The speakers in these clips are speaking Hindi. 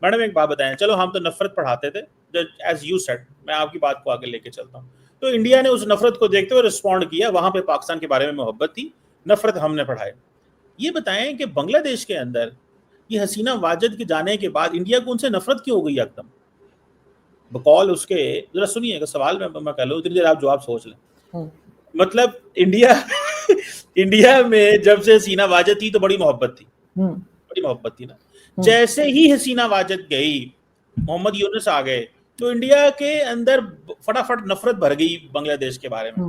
मैडम एक बात बताएं, चलो हम तो नफरत पढ़ाते थे, एज यू सेड, मैं आपकी बात को आगे लेके चलता हूँ। तो इंडिया ने उस नफरत को देखते हुए रिस्पॉन्ड किया, वहां पे पाकिस्तान के बारे में मोहब्बत थी, नफरत हमने पढ़ाई। ये बताएं कि बांग्लादेश के अंदर ये हसीना वाजिद के जाने के बाद इंडिया को उनसे नफरत क्यों हो गई एकदम? बकौल उसके, जरा सुनिएगा सवाल मैं कह लूँ, इतनी देर आप जवाब सोच लें। मतलब इंडिया इंडिया में जब से हसीना वाजिद थी तो बड़ी मोहब्बत थी, बड़ी मोहब्बत थी ना। जैसे ही हसीना वाजिद गई, मोहम्मद यूनुस आ गए, तो इंडिया के अंदर फटाफट नफरत भर गई बांग्लादेश के बारे में।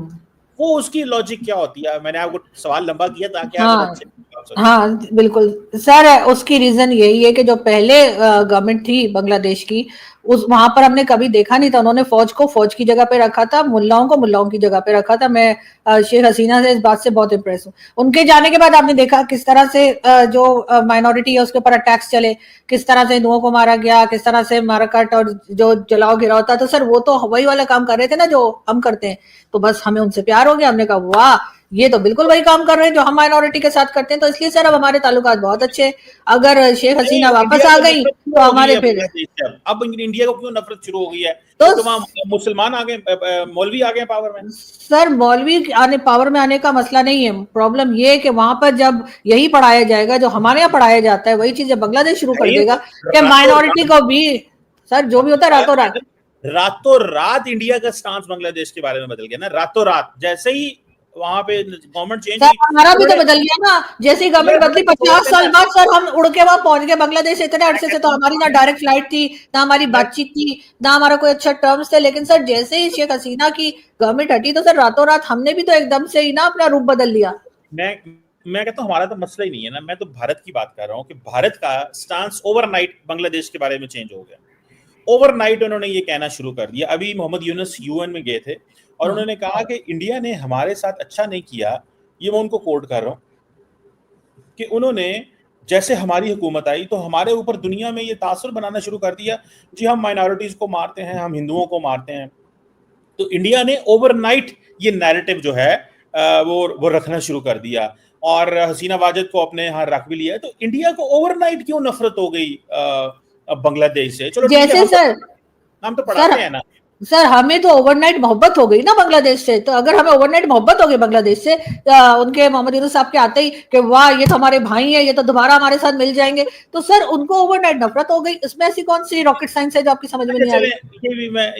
वो उसकी लॉजिक क्या होती है? मैंने आपको सवाल लंबा किया ताकि आप अच्छे हाँ बिल्कुल सर, उसकी रीजन यही है कि जो पहले गवर्नमेंट थी बांग्लादेश की, उस वहां पर हमने कभी देखा नहीं था, उन्होंने फौज को फौज की जगह पे रखा था, मुल्लाओं को मुल्लाओं की जगह पे रखा था। मैं शेख हसीना से इस बात से बहुत इम्प्रेस हूँ। उनके जाने के बाद आपने देखा किस तरह से जो माइनॉरिटी है उसके ऊपर अटैक्स चले, किस तरह से हिंदुओं को मारा गया, किस तरह से माराकाट और जो जलाओ गिराव था। तो सर वो तो वही वाला काम कर रहे थे ना जो हम करते हैं, तो बस हमें उनसे प्यार हो गया। हमने कहा वाह, ये तो बिल्कुल वही काम कर रहे हैं जो हम माइनॉरिटी के साथ करते हैं। तो इसलिए सर अब हमारे ताल्लुकात बहुत अच्छे। अगर शेख हसीना वापस आ गई तो हमारे फिर अब इंडिया को क्यों नफरत शुरू हो गई है? तो वहाँ मुसलमान आ गए, मौलवी आ गए पावर में। सर मौलवी आने पावर में आने का मसला नहीं है, प्रॉब्लम ये है कि वहां पर जब यही पढ़ाया जाएगा जो हमारे यहाँ पढ़ाया जाता है, वही चीजें बांग्लादेश शुरू कर देगा कि माइनॉरिटी को भी। सर जो भी होता है रातों रात इंडिया का स्टांस बांग्लादेश के बारे में बदल गया ना, रातों रात। जैसे ही वहां पे गवर्नमेंट चेंज हुई, हमारा भी तो बदल गया ना। जैसे गवर्नमेंट बदली 50 साल बाद सर हम उड़ के वहां पहुंच गए बांग्लादेश। इतने अरसे से तो हमारी ना डायरेक्ट फ्लाइट थी, ना हमारी बातचीत थी, ना हमारा कोई अच्छा टर्म्स थे। लेकिन सर जैसे ही शेख हसीना की गवर्नमेंट हटी तो सर रातों रात हमने भी तो एकदम से ही ना अपना रूप बदल लिया। मैं कहता हूँ हमारा तो मसला ही नहीं है ना, मैं तो भारत की बात कर रहा हूँ कि भारत का स्टांस ओवरनाइट बांग्लादेश के बारे में चेंज हो गया। ओवरनाइट उन्होंने ये कहना शुरू कर दिया। अभी मोहम्मद यूनुस यूएन में गए थे और उन्होंने कहा कि इंडिया ने हमारे साथ अच्छा नहीं किया, ये मैं उनको कोट कर रहा हूँ, कि उन्होंने जैसे हमारी हुकूमत आई तो हमारे ऊपर दुनिया में ये तासुर बनाना शुरू कर दिया, जी हम माइनॉरिटीज को मारते हैं, हम हिंदुओं को मारते हैं। तो इंडिया ने ओवरनाइट ये नैरेटिव जो है वो रखना शुरू कर दिया और हसीना वाजिद को अपने यहाँ रख भी लिया। तो इंडिया को ओवरनाइट क्यों नफरत हो गई बांग्लादेश से? चलो ठीक है, हम तो पढ़ाते हैं ना सर, हमें तो ओवरनाइट मोहब्बत हो गई ना बांग्लादेश से। तो अगर हमें ओवरनाइट मोहब्बत हो गई बांग्लादेश से, उनके मोहम्मद यूनुस साहब के आते ही कि वाह ये तो हमारे भाई हैं, ये तो दोबारा हमारे साथ मिल जाएंगे, तो सर उनको ओवरनाइट नफरत हो गई। इसमें ऐसी कौन सी रॉकेट साइंस है जो आपकी समझ में नहीं आ रही?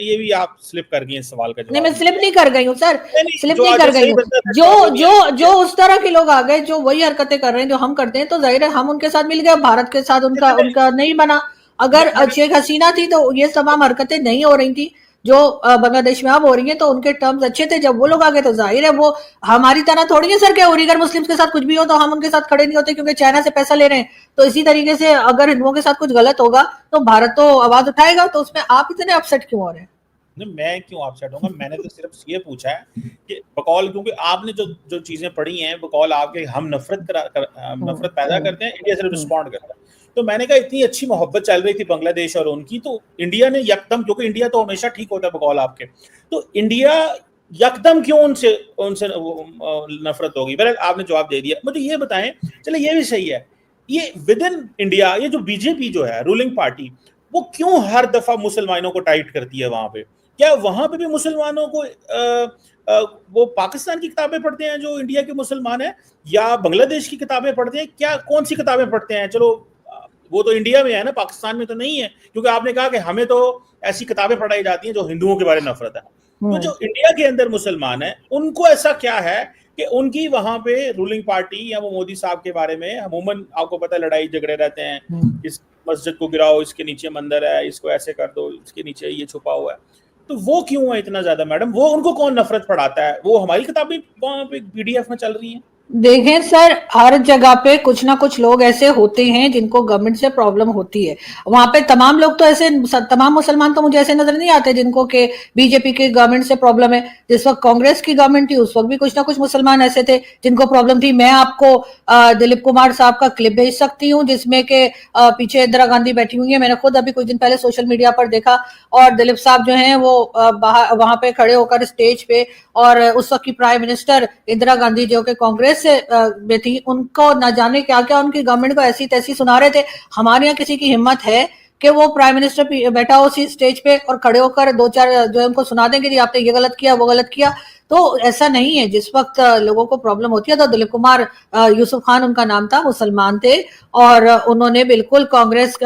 ये भी आप स्लिप कर गई इस सवाल का जवाब। नहीं, मैं स्लिप नहीं कर गई हूँ सर, स्लिप नहीं कर गई हूँ। जो उस तरह के लोग आ गए जो वही हरकतें कर रहे हैं जो हम करते हैं, तो जाहिर है हम उनके साथ मिल गए, भारत के साथ उनका नहीं बना। अगर शेख हसीना थी तो ये तमाम हरकतें नहीं हो रही थी जो बांग्लादेश में अब हो रही है। तो उनके टर्म्स अच्छे थे, जब वो लोग आ गए तो जाहिर है वो हमारी तरह थोड़ी है सर कि उइगर मुस्लिम्स के साथ कुछ भी हो तो हम उनके साथ खड़े नहीं होते क्योंकि चाइना से पैसा ले रहे हैं। तो इसी तरीके से अगर हिंदुओं के साथ कुछ गलत होगा तो भारत तो आवाज उठाएगा। तो उसमें आप इतने अपसेट क्यों हो रहे हैं? मैं क्यों अपसेट होगा? मैंने तो सिर्फ ये पूछा है कि बकौल, क्योंकि आपने जो चीजें पढ़ी हैं बकौल आपके, हम नफरत पैदा करते हैं, इंडिया सिर्फ रिस्पॉन्ड करता है। तो मैंने कहा इतनी अच्छी मोहब्बत चल रही थी बांग्लादेश और उनकी, तो इंडिया ने यकदम, क्योंकि इंडिया तो हमेशा ठीक होता है बकौल आपके, तो इंडिया यकदम क्यों उनसे उनसे नफरत होगी? बहरहाल आपने जवाब दे दिया। मुझे ये बताएं, चले ये भी सही है, ये विद इन इंडिया ये जो बीजेपी जो है रूलिंग पार्टी, वो क्यों हर दफा मुसलमानों को टाइट करती है वहां पे? क्या वहां पे भी मुसलमानों को वो पाकिस्तान की किताबें पढ़ते हैं जो इंडिया के मुसलमान हैं, या बांग्लादेश की किताबें पढ़ते हैं? क्या कौन सी किताबें पढ़ते हैं? चलो वो तो इंडिया में है ना, पाकिस्तान में तो नहीं है, क्योंकि आपने कहा कि हमें तो ऐसी किताबें पढ़ाई जाती हैं जो हिंदुओं के बारे में नफरत है। तो जो इंडिया के अंदर मुसलमान है उनको ऐसा क्या है कि उनकी वहां पे रूलिंग पार्टी या वो मोदी साहब के बारे में अमूमन आपको पता है लड़ाई झगड़े रहते हैं, इस मस्जिद को गिराओ, इसके नीचे मंदिर है, इसको ऐसे कर दो, इसके नीचे ये छुपा हुआ है। तो वो क्यों है इतना ज्यादा मैडम? वो उनको कौन नफरत पढ़ाता है? वो हमारी किताबें वहां पे पीडीएफ में चल रही हैं। देखें सर, हर जगह पे कुछ ना कुछ लोग ऐसे होते हैं जिनको गवर्नमेंट से प्रॉब्लम होती है। वहां पे तमाम लोग तो ऐसे, तमाम मुसलमान तो मुझे ऐसे नजर नहीं आते जिनको के बीजेपी की गवर्नमेंट से प्रॉब्लम है। जिस वक्त कांग्रेस की गवर्नमेंट थी उस वक्त भी कुछ ना कुछ मुसलमान ऐसे थे जिनको प्रॉब्लम थी। मैं आपको दिलीप कुमार साहब का क्लिप भेज सकती हूँ जिसमें के पीछे इंदिरा गांधी बैठी हुई है। मैंने खुद अभी कुछ दिन पहले सोशल मीडिया पर देखा और दिलीप साहब जो है वो वहां पे खड़े होकर स्टेज पे, और उस वक्त की प्राइम मिनिस्टर इंदिरा गांधी जो कि कांग्रेस से में थी, उनको न जाने क्या क्या उनकी गवर्नमेंट को ऐसी तैसी सुना रहे थे। हमारे यहाँ किसी की हिम्मत है कि वो प्राइम मिनिस्टर बैठा हो उसी स्टेज पे और खड़े होकर दो चार जो है उनको सुना देंगे जी आपने ये गलत किया वो गलत किया। तो ऐसा नहीं है। जिस वक्त लोगों को प्रॉब्लम होती है तो दिलीप कुमार यूसुफ खान उनका नाम था, मुसलमान थे और उन्होंने बिल्कुल कांग्रेस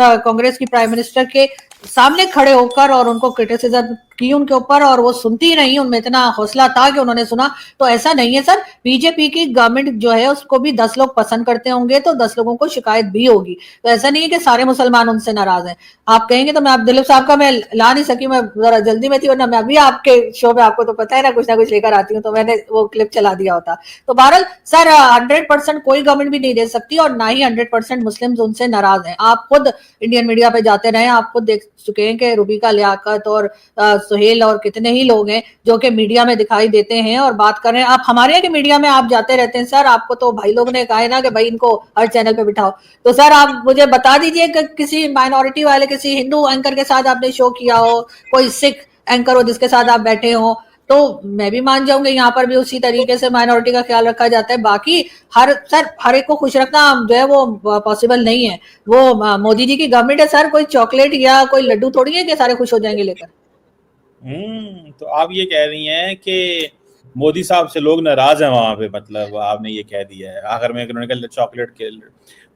की प्राइम मिनिस्टर के सामने खड़े होकर और उनको क्रिटिसिज्म की उनके ऊपर, और वो सुनती नहीं, उनमें इतना हौसला था कि उन्होंने सुना। तो ऐसा नहीं है सर, बीजेपी की गवर्नमेंट जो है उसको भी 10 लोग पसंद करते होंगे तो 10 लोगों को शिकायत भी होगी। तो ऐसा नहीं है कि सारे मुसलमान उनसे नाराज हैं। आप कहेंगे तो मैं आप दिलीप साहब का मैं ला नहीं सकी, मैं जरा जल्दी में थी, वरना मैं अभी आपके शो में आपको तो पता है ना कुछ लेकर आती हूँ, तो मैंने वो क्लिप चला दिया होता। तो बहरहाल सर 100% कोई गवर्नमेंट भी नहीं दे सकती और ना ही 100% मुस्लिम उनसे नाराज हैं। आप खुद इंडियन मीडिया पे जाते रहे, आप खुद देख चुके हैं कि रूबिका लियाकत और सुहेल और कितने ही लोग हैं जो कि मीडिया में दिखाई देते हैं और बात कर रहे हैं। आप हमारे यहाँ के मीडिया में आप जाते रहते हैं सर, आपको तो भाई लोग ने कहा है ना कि भाई इनको हर चैनल पे बिठाओ। तो सर आप मुझे बता दीजिए कि किसी माइनॉरिटी वाले किसी हिंदू एंकर के साथ आपने शो किया हो, कोई सिख एंकर हो जिसके साथ आप बैठे हो, तो मैं भी मान जाऊंगी यहाँ पर भी उसी तरीके से माइनॉरिटी का ख्याल रखा जाता है। बाकी हर एक को खुश रखना जो है वो पॉसिबल नहीं है। वो मोदी जी की गवर्नमेंट है सर, कोई चॉकलेट या कोई लड्डू थोड़ी है कि सारे खुश हो जाएंगे लेकर। तो आप ये कह रही हैं कि मोदी साहब से लोग नाराज हैं वहां पे, मतलब आपने ये कह दिया है आखिर में उन्होंने कहा चॉकलेट के।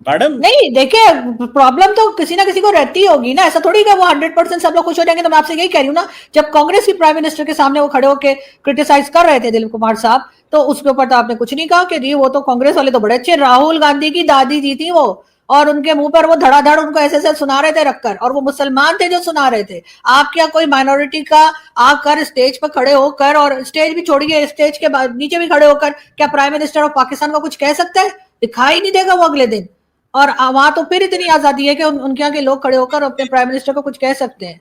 मैडम नहीं देखिए, प्रॉब्लम तो किसी ना किसी को रहती होगी ना, ऐसा थोड़ी कि वो 100% सब लोग खुश हो जाएंगे। तो मैं आपसे यही कह रही हूँ ना, जब कांग्रेस की प्राइम मिनिस्टर के सामने वो खड़े होकर क्रिटिसाइज कर रहे थे दिलीप कुमार साहब, तो उसके ऊपर तो आपने कुछ नहीं कहा कि जी वो तो कांग्रेस वाले तो बड़े अच्छे, राहुल गांधी की दादी जी थी वो, और उनके मुंह पर वो धड़ाधड़ उनको ऐसे ऐसे सुना रहे थे रखकर, और वो मुसलमान थे जो सुना रहे थे। आप क्या कोई माइनॉरिटी का आकर स्टेज पर खड़े होकर, और स्टेज भी छोड़िए स्टेज के बाद नीचे भी खड़े होकर क्या प्राइम मिनिस्टर ऑफ पाकिस्तान का कुछ कह सकता है? दिखाई नहीं देगा वो अगले दिन। और वहां तो फिर इतनी आजादी है कि उनके यहाँ के लोग खड़े होकर अपने प्राइम मिनिस्टर को कुछ कह सकते हैं।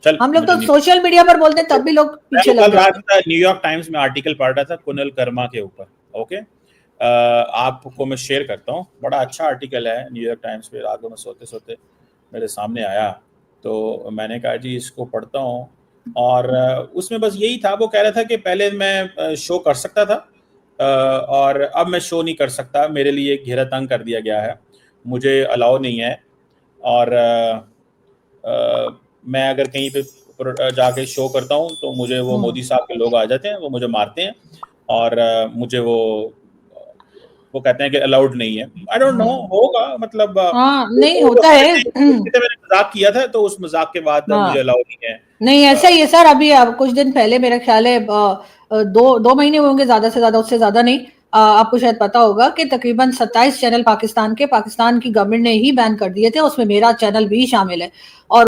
चल हम लोग मुझे तो नहीं, सोशल मीडिया पर बोलते हैं तब भी लोग मैं पीछे कल लग रात जाते हैं। न्यूयॉर्क टाइम्स में आर्टिकल पढ़ रहा था कुनल कर्मा के ऊपर। ओके, आपको मैं शेयर करता हूँ, बड़ा अच्छा आर्टिकल है न्यूयॉर्क टाइम्स पे, रात को मैं सोते सोते मेरे सामने आया तो मैंने कहा जी इसको पढ़ता हूँ। और उसमें बस यही था, वो कह रहा था कि पहले मैं शो कर सकता था और अब मैं शो नहीं कर सकता, मेरे लिए घेरा तंग कर दिया गया है, मुझे अलाउ नहीं है। और मैं अगर कहीं पे जाके शो करता हूँ तो मुझे वो मोदी साहब के लोग आ जाते हैं, वो मुझे मारते हैं और मुझे वो कहते हैं कि अलाउड नहीं है। आई डोंट नो, होगा मतलब हाँ नहीं वो होता है। मैंने मजाक किया था तो उस मजाक के बाद मुझे हाँ अलाउ नहीं है। नहीं ऐसा ही है सर। अभी कुछ दिन पहले मेरा ख्याल है 2 महीने हुए होंगे ज्यादा से ज्यादा, उससे ज्यादा नहीं। आपको शायद पता होगा कि तकरीबन 27 चैनल पाकिस्तान की गवर्नमेंट ने ही बैन कर दिए थे, उसमें मेरा चैनल भी शामिल है। और